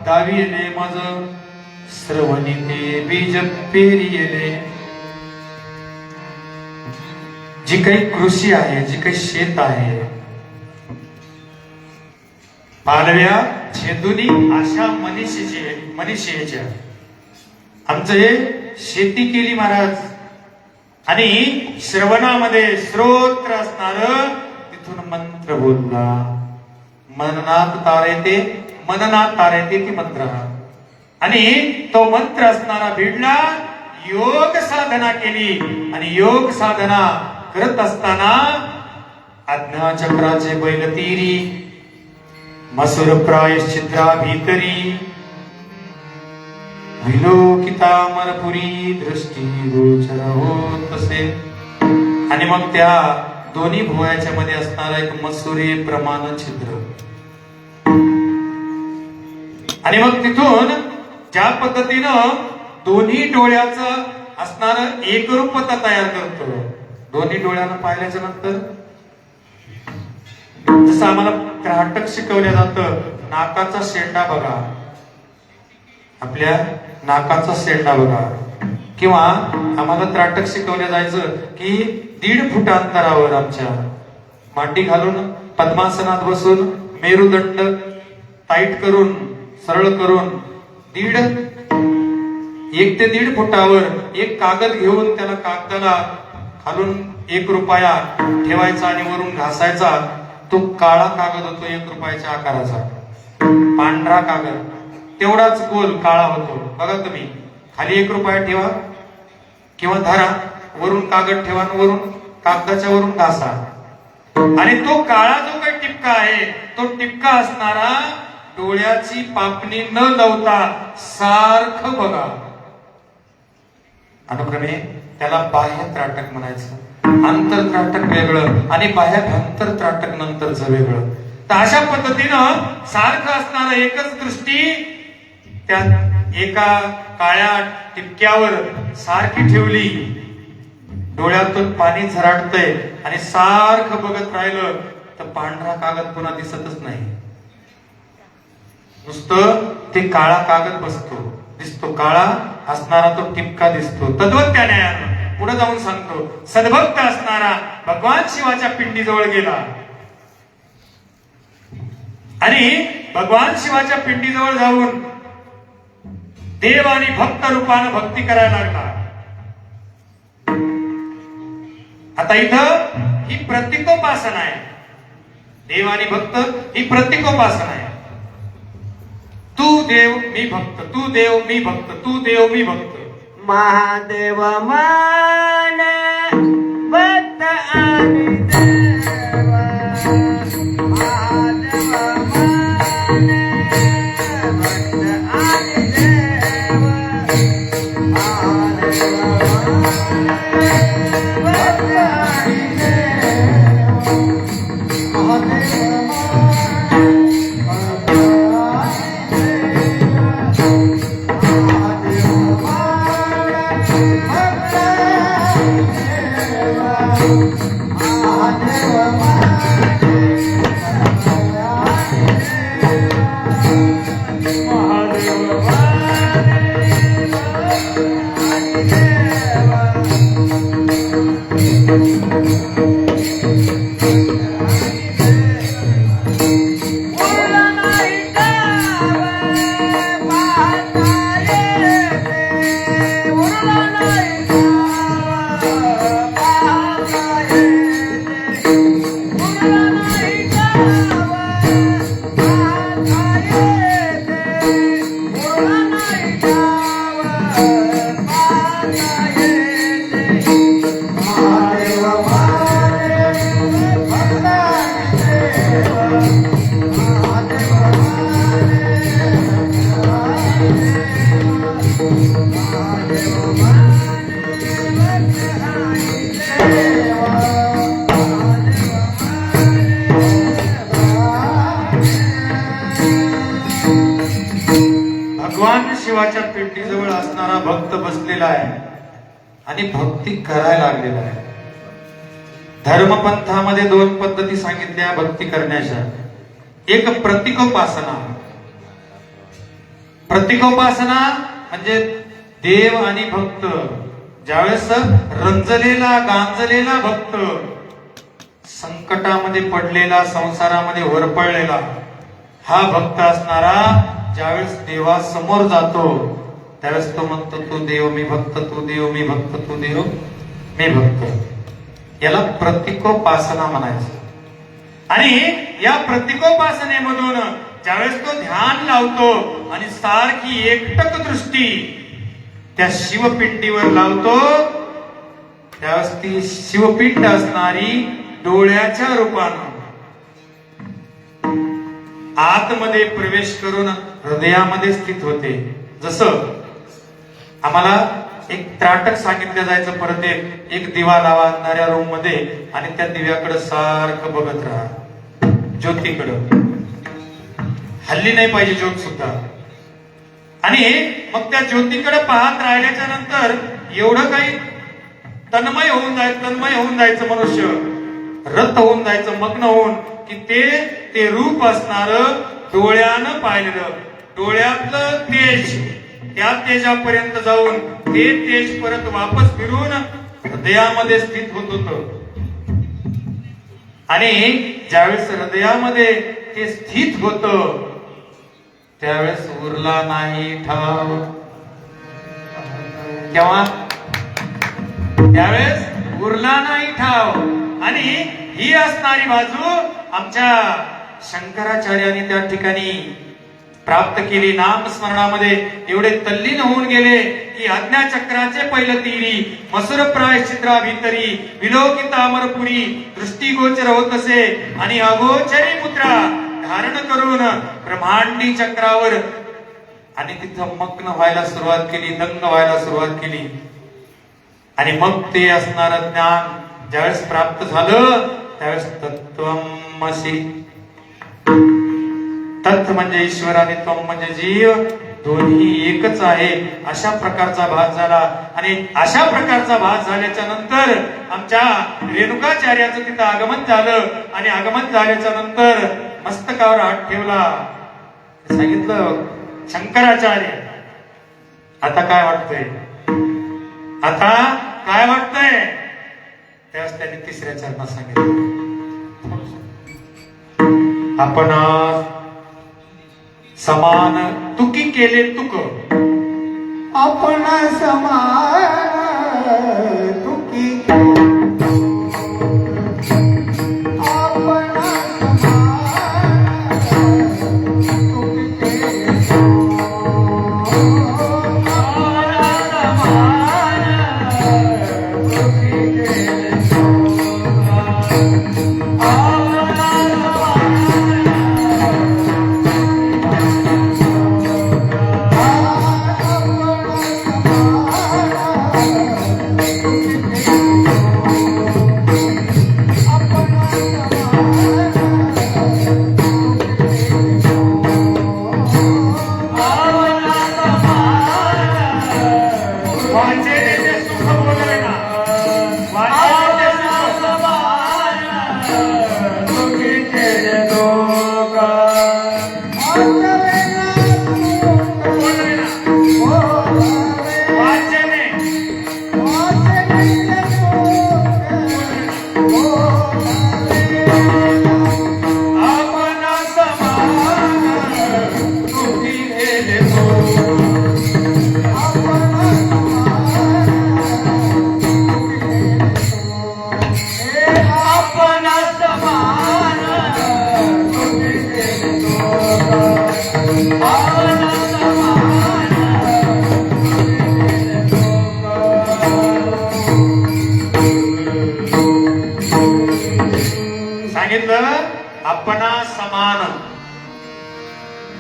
A: दाविले मज श्रवणी ते बीज पेरिले. जी काही कृषी आहे, जी काही शेत आहे, पालव्या छेदुनी अशा मनीषेच्या आमचं हे शेती केली महाराज. आणि श्रवणामध्ये श्रोत्र असणार तिथून मंत्र बोलला. मननात तारेते ती मंत्र. आणि तो मंत्र असणारा भिडला. योग साधना केली. आणि योग साधना करत असताना आज्ञाचक्राचे बैलतीरी मसुर प्रायश्चित्रा भीतरी विलोकितामरपुरी दृष्टी गोचर होत असे. आणि मग त्या दोन्ही भुवयाच्या मध्ये असणारा एक मसुरे प्रमाण छिद्र. आणि मग तिथून ज्या पद्धतीनं दोन्ही डोळ्याचं असणार एकरूपता तयार करतो. दोन्ही डोळ्यानं पाहिल्याच्या नंतर जसं आम्हाला त्राटक शिकवलं जातं, नाकाचा शेंडा बघा, आपल्या नाकाचा शेंडा बघा. किंवा आम्हाला त्राटक शिकवलं जायचं की 1.5 फूट अंतरावर आमच्या मांडी घालून पद्मासनात बसून मेरुदंड टाईट करून सरळ करून 1 ते 1.5 फुटावर एक कागद घेऊन त्याला कागदाला खालून 1 रुपया ठेवायचा आणि वरून घासायचा. तो काळा कागद होतो 1 रुपयाच्या आकाराचा, पांढरा कागद तेवढाच गोल काळा होतो. बघा तुम्ही, खाली 1 रुपया ठेवा किंवा धरा, वरून कागद ठेवा, वरून कागदाच्या वरून घासा. आणि तो काळा जो काही टिपका आहे तो टिपका असणारा डोळ्याची पापणी न लावता सारखं बघा. अनुक्रमे त्याला बाह्य त्राटक म्हणायचं. अंतर त्राटक वेगळं आणि बाह्याभ्यंतर त्राटक नंतरचं वेगळं. तर अशा पद्धतीनं सारखं असणारं एकच दृष्टी त्या एका काळ्या टिपक्यावर सारखी ठेवली. डोळ्यातून पाणी झराटतंय आणि सारखं बघत राहिलं तर पांढरा कागद पुन्हा दिसतच नाही. नुसतं ते काळा कागद दिसतो, काळा असणारा तो टिपका दिसतो. तद्वत त्या न्यायानं पुढे जाऊन सांगतो, सद्भक्त असणारा भगवान शिवाच्या पिंडीजवळ गेला आणि भगवान शिवाच्या पिंडीजवळ जाऊन देव आणि भक्त रूपानं भक्ती करायला लागला. आता इथं ही प्रतीकोपासना आहे. देव आणि भक्त ही प्रतीकोपासना आहे. तू देव मी भक्त, तू देव मी भक्त, तू देव मी भक्त.
C: महादेव मान भक्त आणि देव, महादेव मान भक्त आणि देव, महादेव मान भक्त आणि देव, महादेव
A: भगवान शिवाच्या पेटीजवळ असणारा भक्त बसलेला आहे आणि भक्ती करायला लागलेला आहे. धर्मपंथामध्ये दोन पद्धती सांगितल्या भक्ती करण्याच्या. एक प्रतीकोपासना. प्रतीकोपासना म्हणजे देव आणि भक्त ज्यावेळेस रंजलेला गांजलेला भक्त, संकटामध्ये पडलेला, संसारामध्ये होरपळलेला हा भक्त असणारा ज्यावेळेस देवासमोर जातो त्यावेळेस तो म्हणतो तू देव मी भक्त, तू देव मी भक्त, तू देव मी भक्त. याला प्रतीकोपासना म्हणायचं. आणि या प्रतीकोपासनेमधून ज्यावेळेस तो ध्यान लावतो आणि सारखी एकटक दृष्टी त्या शिवपिंडीवर लावतो त्यावेळेस ती शिवपिंड असणारी डोळ्याच्या रूपानं आतमध्ये प्रवेश करून हृदयामध्ये स्थित होते. जसं आम्हाला एक त्राटक सांगितलं जायचं परत एक दिवा लावा अंधाऱ्या रूम मध्ये आणि त्या दिव्याकडे सारखं बघत राहा, ज्योतीकडं. हल्ली नाही पाहिजे ज्योत सुद्धा. आणि मग त्या ज्योतीकडे पाहत राहिल्याच्या नंतर एवढं काही तन्मय होऊन जायचं मनुष्य, रत होऊन जायचं, मग्न होऊन की ते रूप असणार डोळ्यानं पाहिलेलं, डोळ्यातलं तेज त्या तेजापर्यंत जाऊन ते तेज परत वापस फिरून हृदयामध्ये स्थित होत होत. आणि ज्यावेळेस हृदयामध्ये ते स्थित होत त्यावेळेस उरला नाही ठाव. केव्हा? त्यावेळेस उरला नाही ठाव. आणि ही असणारी बाजू आमच्या शंकराचार्यांनी त्या ठिकाणी प्राप्त केली. नामस्मरणामध्ये एवढे तल्लीन होऊन गेले की आज्ञाचक्राचे पहिलं तिरी मसुर प्राय छिद्रा भीतरी विलोकित अमरपुरी दृष्टीगोचर होत असे आणि अगोचरी मुद्रा धारण करून ब्रह्मांडी चक्रावर आणि तिथं मग्न व्हायला सुरुवात केली, दंग व्हायला सुरुवात केली. आणि मग ते असणार ज्ञान ज्यावेळेस प्राप्त झालं त्यावेळेस तत्वमसि, तत् म्हणजे ईश्वर आणि त्वम म्हणजे जीव, दोन्ही एकच आहे अशा प्रकारचा भास झाला. आणि अशा प्रकारचा भास झाल्याच्या नंतर आमच्या रेणुकाचार्याचं तिथं आगमन झालं. आणि आगमन झाल्याच्या नंतर मस्तकावर हात ठेवला, सांगितलं शंकराचार्य आता काय वाटतंय, आता काय वाटतंय. त्यावेळेस त्यांनी तिसऱ्या चरणात सांगितलं आपण समान तुकी केले तुक.
C: आपण समान तुकी
A: आपणा समान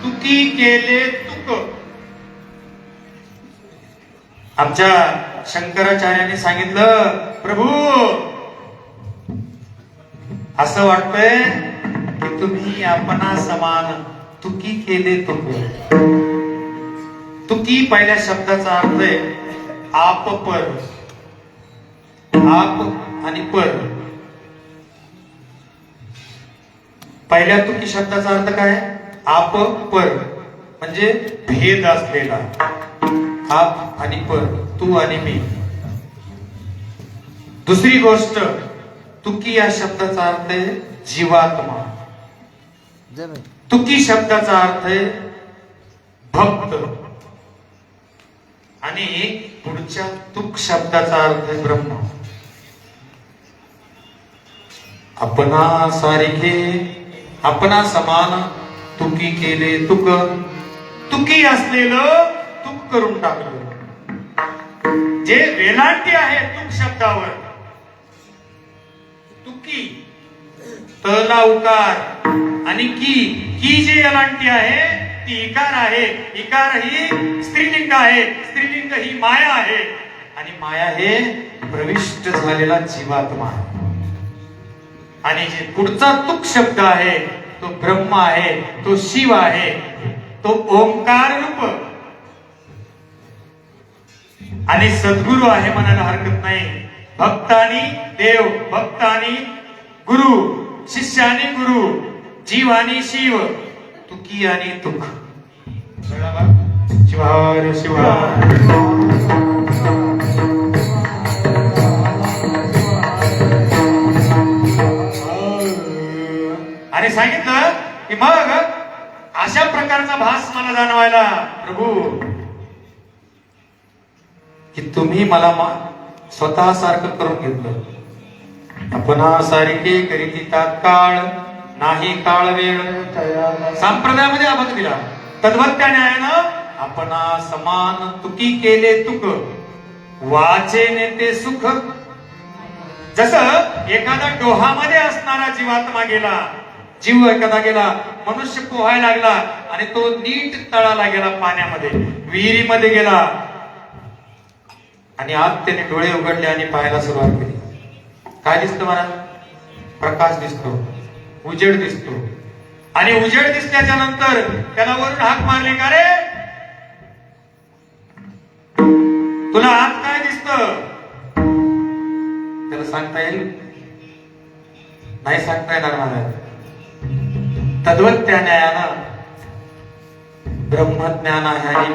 A: तुकी केले तुक. आमच्या शंकराचार्यांनी सांगितलं, प्रभू असं वाटतंय की तुम्ही आपणा समान तुकी केले तुक. तुकी पहिल्या शब्दाचा अर्थ आहे आप पर. आप आणि पर. पहिल्या तुकी शब्दाचा अर्थ काय? आप पर म्हणजे भेद असलेला. आप आणि पर, तू आणि मी. दुसरी गोष्ट, तुकी या शब्दाचा अर्थ आहे जीवात्मा. तुकी शब्दाचा अर्थ आहे भक्त. आणि पुढच्या तुक शब्दाचा अर्थ आहे ब्रह्म. आपणा सारखे, आपणा समान तुकी केले तुक. तुकी असलेलं तुक करून टाकलं. जे वेलांटी आहे तुक शब्दावर, तुकी तला उकार आणि की जे वेलांटी आहे ती इकार आहे. इकार ही स्त्रीलिंग आहे. स्त्रीलिंग ही माया आहे. आणि माया हे प्रविष्ट झालेला जीवात्मा आहे. आणि जे पुढचा तुक शब्द आहे तो ब्रह्म आहे, तो शिव आहे, तो ओंकार रूप आणि सद्गुरु आहे म्हणायला हरकत नाही. भक्त आणि देव, भक्त आणि गुरु, शिष्य आणि गुरु, जीव आणि शिव, तुकी आणि तुक. शिवाय शिवाय. आणि सांगितलं की मग अशा प्रकारचा भास मला जाणवायला प्रभू की तुम्ही मला स्वतः सारखं करून घेतलं. आपणा सारखे करीती तात्काळ नाही काळ वेळ. संप्रदायामध्ये अभंग दिला. तद्वत त्या न्यायानं आपणा समान तुकी केले तुक, वाचे नेते सुख. जसं एखादा डोहामध्ये असणारा जीवात्मा गेला, जीव एखादा गेला, मनुष्य पोहायला लागला आणि तो नीट तळाला गेला, पाण्यामध्ये विहिरीमध्ये गेला आणि आत त्याने डोळे उघडले आणि पाहायला सुरुवात केली. काय दिसतं मला? प्रकाश दिसतो, उजेड दिसतो. आणि उजेड दिसल्याच्या नंतर त्याला वरून हाक मारली, का रे तुला आत काय दिसतं? त्याला सांगता येईल? नाही सांगता येणार मला. तद्वत त्या न्यायानं ब्रह्मज्ञान आहे आणि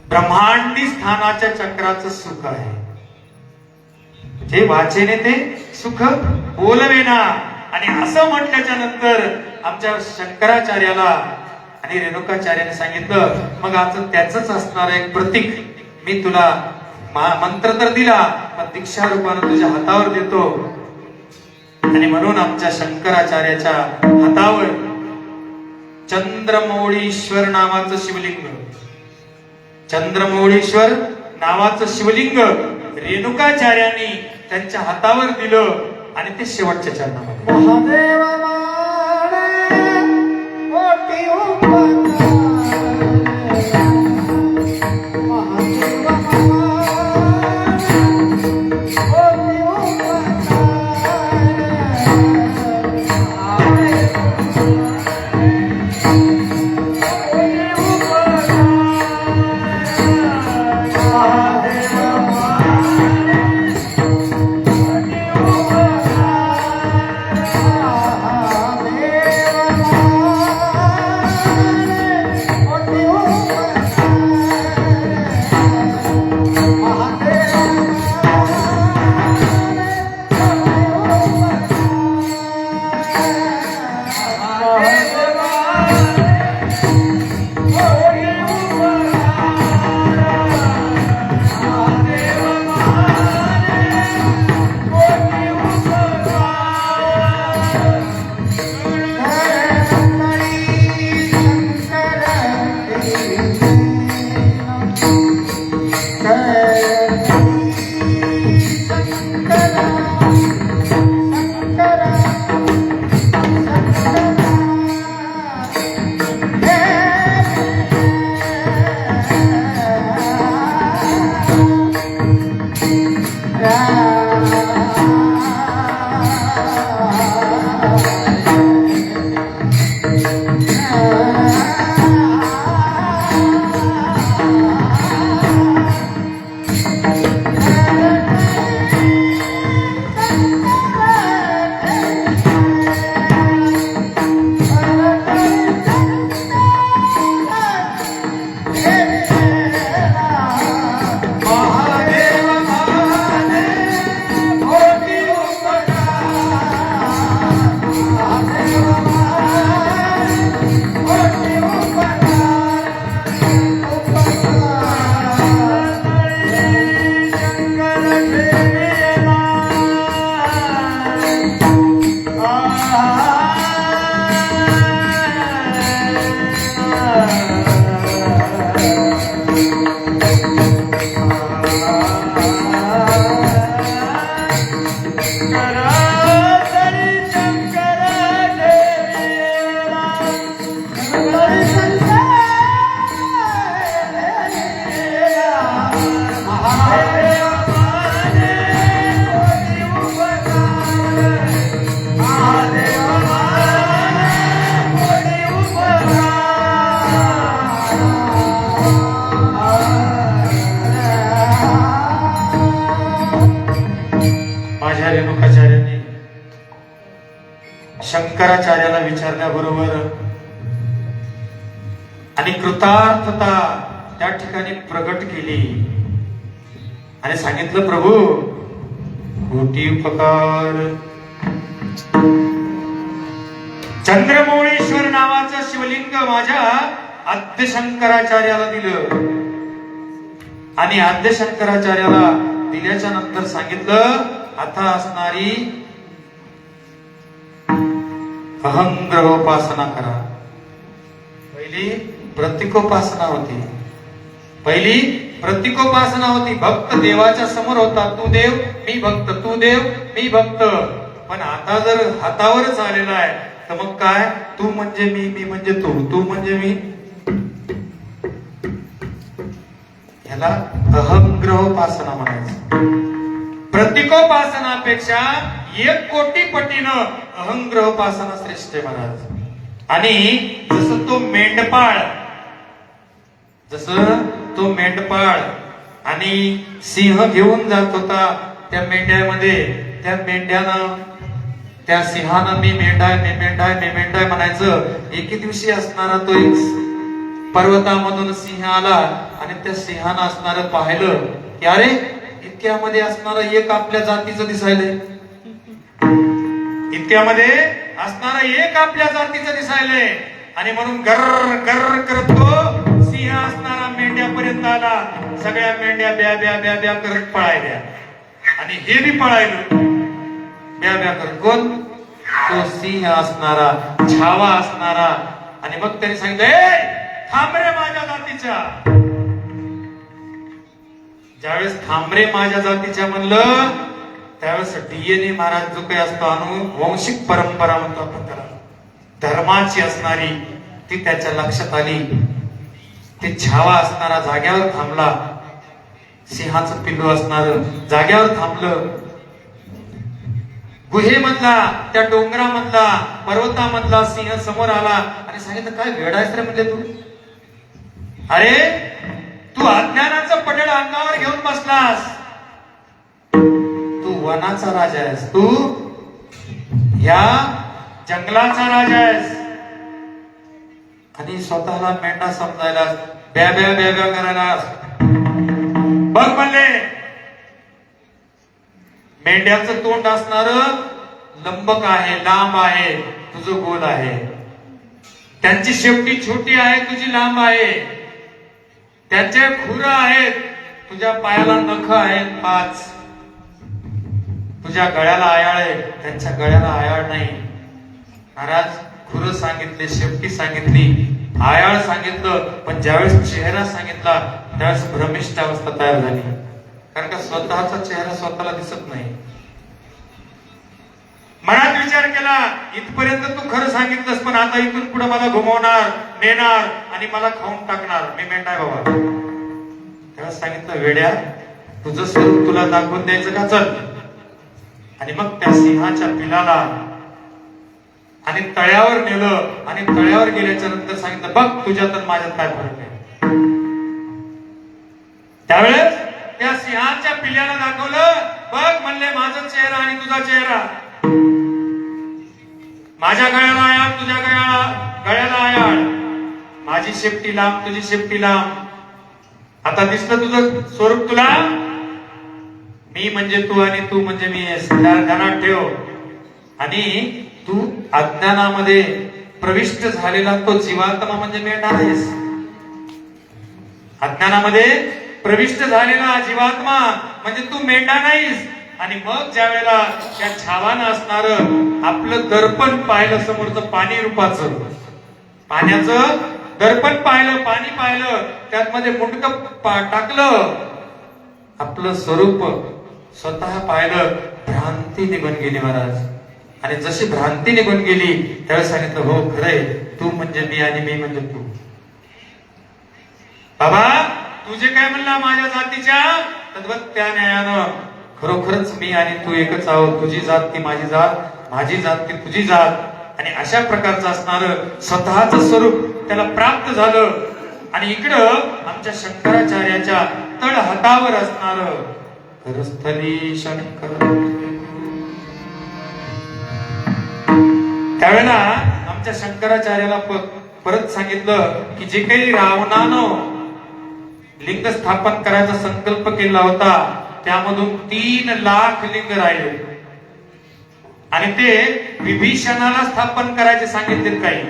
A: ब्रह्मांडी स्थानाच्या चक्राचं सुख आहे. जे वाचेने ते सुख बोलवेना. आणि असं म्हटल्याच्या नंतर आमच्या शंकराचार्याला आणि रेणुकाचार्याने सांगितलं, मग आता त्याच असणार एक प्रतीक मी तुला मंत्र तर दिला, पण दीक्षा रूपानं तुझ्या हातावर देतो. आणि म्हणून आमच्या शंकराचार्याच्या हातावर चंद्रमौळीश्वर नावाचं शिवलिंग, चंद्रमौळीश्वर नावाचं शिवलिंग रेणुकाचार्यांनी त्यांच्या हातावर दिलं. आणि ते शेवटच्या चरणामध्ये
C: महादेव माने कोटी उपकार. महादेव
A: शंकराचार्याला विचारल्याबरोबर आणि कृतार्थता त्या ठिकाणी प्रगट केली आणि सांगितलं, प्रभू कोटी उपकार. चंद्रमौळीश्वर नावाचं शिवलिंग माझ्या आद्य शंकराचार्याला दिलं आणि आद्य शंकराचार्याला दिल्याच्या नंतर सांगितलं, आता असणारी अहंग्रहोपासना करा. पहिली प्रतीकोपासना होती, पहिली प्रतीकोपासना होती. भक्त देवाच्या समोर होता, तू देव मी भक्त, तू देव मी भक्त. पण आता जर हातावरच आलेला आहे तर मग काय, तू म्हणजे मी, मी म्हणजे तू, तू म्हणजे मी. याला अहंग्रहोपासना म्हणायचं. प्रतीकोपासनापेक्षा 1 कोटी पटीनं अहंग्रहोपासना श्रेष्ठ आहे महाराज. आणि जसं तो मेंढपाळ आणि सिंह घेऊन जात होता त्या मेंढ्यामध्ये, त्या मेंढ्यानं त्या सिंहानं मी मेंढाय मी मेंढाय मी मेंढाय म्हणायचं. एके दिवशी असणारा तो एक पर्वतामधून सिंह आला आणि त्या सिंहानं असणारं पाहिलं की अरे इतक्यामध्ये असणारा एक आपल्या जातीचं दिसायलंय, इतक्यामध्ये असणारा एक आपल्या जातीचं दिसायलंय. आणि म्हणून गर्र गर्र करत तो सिंह असणारा मेंढ्यापर्यंत आला. सगळ्या मेंढ्या ब्या ब्या ब्या ब्या करत पळायल्या आणि हे बी पळायलं ब्या ब्या करत. कोण? तो सिंह असणारा, छावा असणारा. आणि मग त्यांनी सांगितलं, ए थांब रे माझ्या जातीच्या. ज्यावेळेस थांब रे माझ्या जातीच्या म्हणलं त्यावेळेस डीएनए महाराज जो काही असतो, अनुवंशिक परंपरा म्हणतो आपण त्याला, धर्माची असणारी ती त्याच्या लक्षात आली. ते छावा असणारा जाग्यावर थांबला, सिंहाचं पिल्लू असणार जाग्यावर थांबलं. गुहेमधला, त्या डोंगरामधला, पर्वतामधला सिंह समोर आला आणि सांगितलं, काय वेडायस रे म्हणजे तू? अरे तू अज्ञानाचं पडळ अंगावर घेऊन बसलास, तू वनाचा राजा आहेस, तू या जंगलाचा राजा आहेस आणि स्वतःला मेंढा समजायला ब्या ब्या ब्या ब्या करायला. बघ म्हणले, मेंढ्याचं तोंड असणार लंबक आहे, लांब आहे, तुझं गोल आहे. त्यांची शेपटी छोटी आहे, तुझी लांब आहे. त्यांचे खुर आहेत, तुझ्या पायाला नख आहेत 5. तुझ्या गळ्याला आयाळ आहे, त्यांच्या गळ्याला आयाळ नाही. महाराज खुर सांगितले, शेपटी सांगितली, आयाळ सांगितलं, पण ज्यावेळेस चेहरा सांगितला त्यावेळेस भ्रमिष्ठ अवस्था तयार झाली. कारण का स्वतःचा चेहरा स्वतःला दिसत नाही. मनात विचार केला, इथपर्यंत तू खरं सांगितलंस, पण आता इथून पुढे मला घुमवणार, नेणार आणि मला खाऊन टाकणार, मी मेंढा आहे बाबा. तेव्हा सांगितलं, वेड्या तुझं स्वरूप तुला दाखवून द्यायचं का, चल. आणि मग त्या सिंहाच्या पिलाला आणि तळ्यावर नेलं आणि तळ्यावर गेल्याच्या नंतर सांगितलं, बघ तुझ्यात आणि माझ्यात काय फरक आहे. त्यावेळेस त्या सिंहाच्या पिल्याला दाखवलं, बघ म्हणले माझा चेहरा आणि तुझा चेहरा. माझ्या गळ्याला आयाळ, तुझ्या गळ्याला आयाळ. माझी शेपटी लांब, तुझी शेपटी लांब. आता दिसलं तुझं स्वरूप तुला? मी म्हणजे तू आणि तू म्हणजे मी. ध्यानात ठेव. आणि तू अज्ञानामध्ये प्रविष्ट झालेला तो जीवात्मा म्हणजे मेंढा आहेस. अज्ञानामध्ये प्रविष्ट झालेला जीवात्मा म्हणजे तू मेंढा नाहीस. आणि मग ज्या वेळेला त्या छावानं असणार आपलं दर्पण पाहिलं, समोरचं पाणी रूपाचं, पाण्याचं दर्पण पाहिलं, पाणी पाहिलं, त्यात मध्ये मुंडकं टाकलं, आपलं स्वरूप स्वतः पाहिलं, भ्रांती निघून गेली महाराज. आणि जशी भ्रांती निघून गेली त्यावेळेस सांगितलं, हो खरंय, तू म्हणजे मी आणि मी म्हणजे तू. बाबा तुझे काय म्हणला माझ्या जातीच्या, तद्वत त्या न्यायानं खरोखरच मी आणि तू एकच आहोत. तुझी जात ती माझी जात, माझी जात ती तुझी जात. आणि अशा प्रकारचं असणार स्वतःच स्वरूप त्याला प्राप्त झालं. आणि इकडं आमच्या शंकराचार्याच्या तळ हातावर असणार करस्थली शंकर, त्यावेळेला आमच्या शंकराचार्याला परत सांगितलं की जे काही रावणानं लिंग स्थापन करायचा संकल्प केला होता त्यामधून 3 लाख लिंग राहिले आणि ते विभीषणाला स्थापन करायचे सांगितले काही,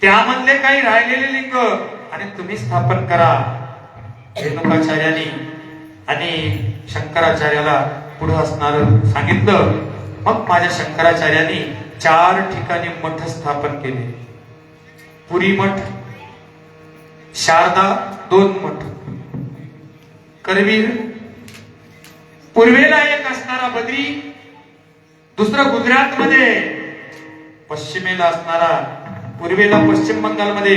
A: त्यामधले काही राहिलेले लिंग आणि तुम्ही स्थापन करा. रेणुकाचार्यांनी आणि शंकराचार्याला पुढे असणार सांगितलं. मग माझ्या शंकराचार्यांनी 4 ठिकाणी मठ स्थापन केले. पुरी मठ, शारदा 2 मठ, करवीर, पूर्वेला एक असणारा बद्री, दुसरा गुजरात मध्ये, पश्चिमेला असणारा, पूर्वेला पश्चिम बंगाल मध्ये,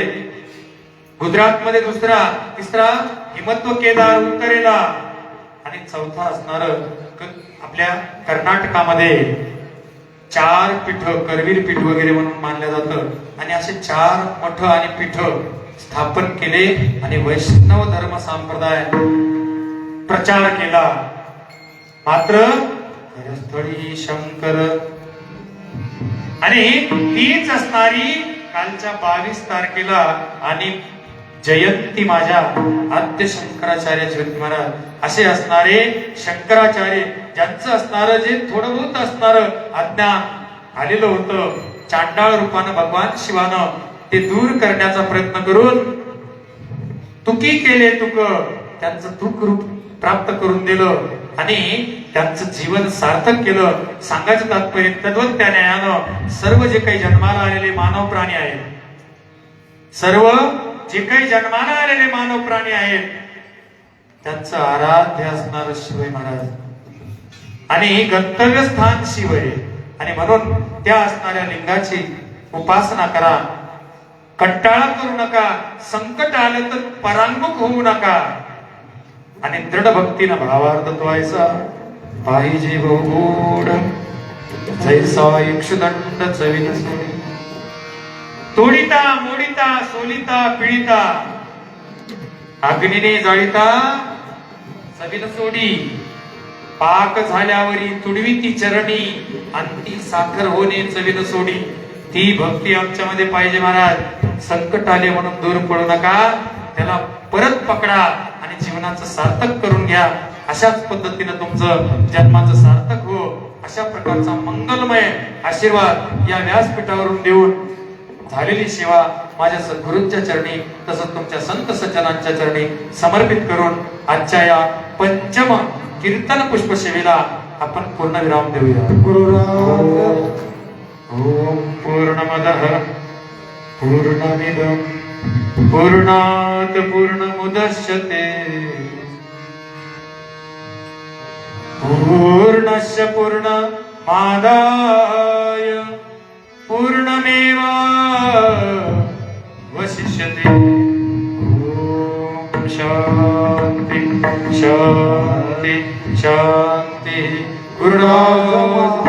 A: गुजरात मध्ये दुसरा, तिसरा हिमत्व केदार उत्तरेला आणि चौथा असणार आपल्या कर्नाटकामध्ये. 4 पीठ, करवीर पीठ वगैरे म्हणून मानलं जातं आणि असे 4 मठ आणि पीठ स्थापन केले आणि वैष्णव धर्म संप्रदाय प्रचार केला. मात्र स्थळी शंकर आणि तीच असणारी कालच्या 22 तारखेला आणि जयंती माझ्या आद्य शंकराचार्य ज्योती महाराज असे असणारे शंकराचार्य, ज्यांचं असणारं जे थोडं बहुत असणारं अज्ञान आलेलं होतं, चांडाळ रूपानं भगवान शिवानं ते दूर करण्याचा प्रयत्न करून तुकी केले तुक, त्यांचं तुक रूप प्राप्त करून दिलं आणि त्यांचं जीवन सार्थक केलं. सांगायचं तात्पर्य तद्वत त्या न्यायानं सर्व जे काही जन्माला आलेले मानव प्राणी आहेत, सर्व जे काही जन्माला आलेले मानव प्राणी आहेत त्यांचं आराध्य असणार शिव महाराज आणि गंतव्य स्थान शिव आहे. आणि म्हणून त्या असणाऱ्या लिंगाची उपासना करा. कंटाळा करू नका, संकट आलं तर परांगमुख होऊ नका आणि दृढ भक्तीनं भावार्थ व्हायचा पाहिजे गोड जैसा इक्षुदंड चविन सोडी. तोडिता मोडिता सोलिता पिळिता अग्नीने जाळीता चविन सोडी. पाक झाल्यावरी तुडवी ती चरणी अंती साखर होणे चविन सोडी. ती भक्ती आमच्यामध्ये पाहिजे महाराज. संकट आले म्हणून दूर पडू नका, त्याला परत पकडा आणि जीवनाचं सार्थक करून घ्या. अशाच पद्धतीने तुमचं जन्माचं सार्थक हो, अशा प्रकारचा मंगलमय आशीर्वाद या व्यासपीठावरून देऊन झालेली सेवा माझ्या सद्गुरूंच्या चरणी तसंच तुमच्या संत सज्जनांच्या चरणी समर्पित करून आजच्या या पंचम कीर्तन पुष्प सेवेला आपण पूर्ण विराम देऊया. ओम पूर्णमदः पूर्णमिदं पूर्णात् पूर्णमुदच्यते पूर्णस्य पूर्णमादाय पूर्णमेवावशिष्यते. ओम शांति शांति शांति. गुरुनाथ